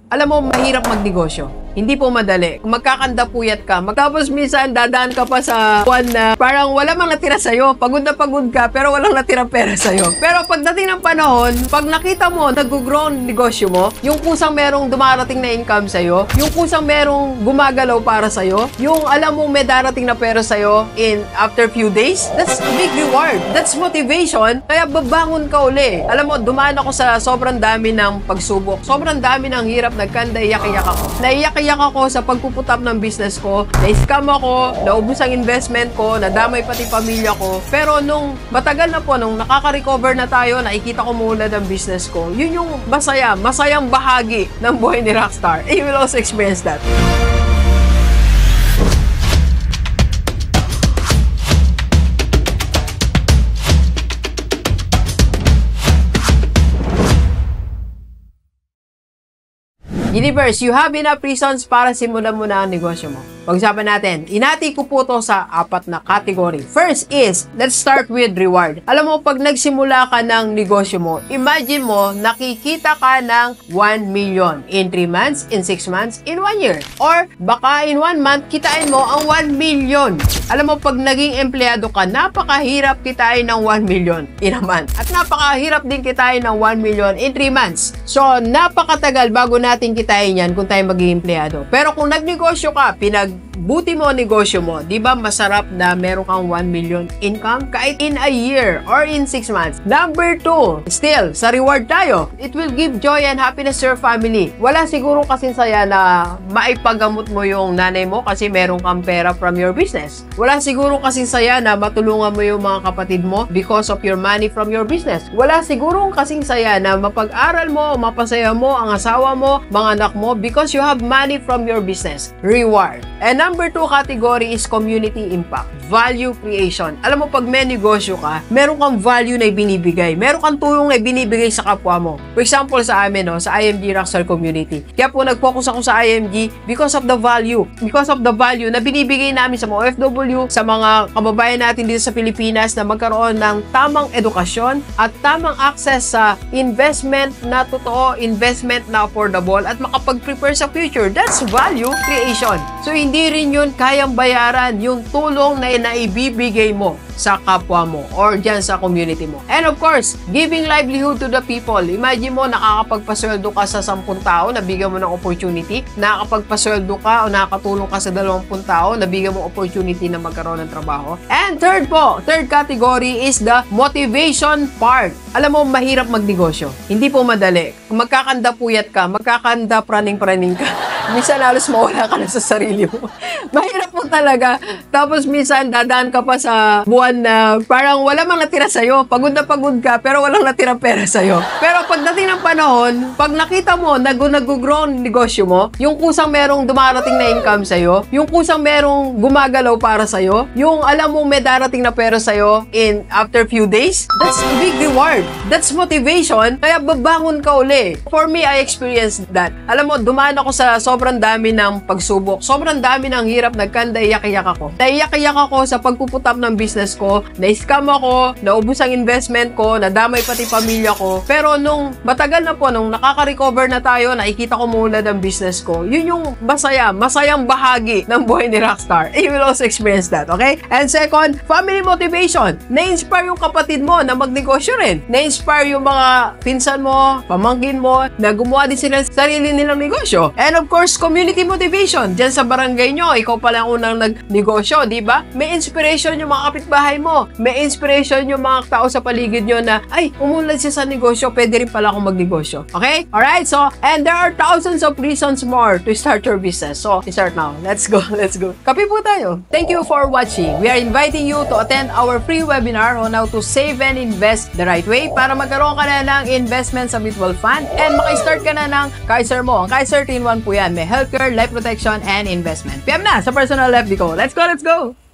Alam mo, mahirap magnegosyo. Hindi po madali. Kung magkakandapuyat ka, tapos minsan dadaan ka pa sa buwan na parang wala mang natira sa'yo. Pagod na pagod ka, pero walang natirang pera sa'yo. Pero pagdating ng panahon, pag nakita mo, nag-grow ang negosyo mo, yung kusang merong dumarating na income sa'yo, yung kusang merong gumagalaw para sa'yo, yung alam mong may darating na pera sa'yo in after few days, that's a big reward. That's motivation. Kaya babangon ka uli. Alam mo, dumaan ako sa sobrang dami ng pagsubok. Sobrang dami ng hirap, nagkanda, iyak-iyak ako. Naiyak ako sa pagpuputap ng business ko, na-scam ako, naubos ang investment ko, nadamay pati pamilya ko. Pero nung matagal na po, nung nakaka-recover na tayo, nakikita ko mulad ang business ko, yun yung masayang bahagi ng buhay ni Rockstar. You will also experience that. Universe, you have enough reasons para simulan mo na ang negosyo mo. Pag-usapan natin, inati ko po to sa 4 na category. First is, let's start with reward. Alam mo, pag nagsimula ka ng negosyo mo, imagine mo, nakikita ka ng 1 million in 3 months, in 6 months, in 1 year. Or baka in 1 month, kitain mo ang 1 million. Alam mo, pag naging empleyado ka, napakahirap kitain ng 1 million in a month. At napakahirap din kitain ng 1 million in 3 months. So, napakatagal bago natin kitain yan kung tayo maging empleyado. Pero kung nagnegosyo ka, buti mo ang negosyo mo, di ba masarap na meron kang 1 million income kahit in a year or in 6 months. Number 2, still, sa reward tayo. It will give joy and happiness to your family. Wala siguro kasing saya na maipagamot mo yung nanay mo kasi meron kang pera from your business. Wala siguro kasing saya na matulungan mo yung mga kapatid mo because of your money from your business. Wala siguro kasing saya na mapag-aral mo, mapasaya mo ang asawa mo, mga anak mo because you have money from your business. Reward. And number 2 category is community impact. Value creation. Alam mo, pag may negosyo ka, meron kang value na ibinibigay. Meron kang tulong na ibinibigay sa kapwa mo. For example, sa amin, no, sa IMG Rockstar Community. Kaya po, nag-focus ako sa IMG because of the value. Because of the value na binibigay namin sa mga OFW, sa mga kababayan natin dito sa Pilipinas na magkaroon ng tamang edukasyon at tamang access sa investment na totoo, investment na affordable at makapag-prepare sa future. That's value creation. So, hindi rin yun kayang bayaran yung tulong na naibibigay mo sa kapwa mo or dyan sa community mo. And of course, giving livelihood to the people. Imagine mo, nakakapagpasweldo ka sa 10 tao, nabigyan mo ng opportunity. Nakakapagpasweldo ka o nakakatulong ka sa 20 tao, nabigyan mo opportunity na magkaroon ng trabaho. And third category is the motivation part. Alam mo, mahirap magnegosyo. Hindi po madali. Kung magkakandapuyat ka, magkakanda-praning-praning ka. Minsan halos mawala ka na sa sarili mo. Mahirap po talaga. Tapos minsan dadaan ka pa sa buwan na parang wala mang natira sa'yo. Pagod na pagod ka, pero walang natirang pera sa'yo. Pero pagdating ng panahon, pag nakita mo, nag-grow ang negosyo mo, yung kusang merong dumarating na income sa'yo, yung kusang merong gumagalaw para sa'yo, yung alam mong may darating na pera sa'yo in after few days, that's a big reward. That's motivation. Kaya babangon ka uli. For me, I experienced that. Alam mo, dumaan ako sa sobrang dami ng pagsubok. Sobrang dami ng hirap, nagkanda, iyak-iyak ako. Naiyak-iyak ako sa pagpuputap ng business ko, na-scam ako, naubos ang investment ko, nadamay pati pamilya ko. Pero nung matagal na po, nung nakaka-recover na tayo, nakikita ko mulad ang business ko, yun yung masayang bahagi ng buhay ni Rockstar. You will also experience that, okay? And second, family motivation. Na-inspire yung kapatid mo na magnegosyo rin. Na-inspire yung mga pinsan mo, pamangkin mo, na gumawa din sila sa sarili nilang negosyo. And of course, community motivation. Diyan sa barangay nyo, ikaw pala ang unang nagnegosyo, di ba? May inspiration yung mga kapitbahay mo. May inspiration yung mga tao sa paligid nyo na, ay, umulad siya sa negosyo, pwede rin pala akong magnegosyo. Okay? Alright, so, and there are thousands of reasons more to start your business. So, start now. Let's go. Kape po tayo. Thank you for watching. We are inviting you to attend our free webinar on how to save and invest the right way para magkaroon ka na ng investment sa mutual fund and maka-start ka na ng Kaiser mo. Ang Kaiser 3-in-1 po yan. May healthcare, life protection, and investment. PM na sa personal FD ko. Let's go!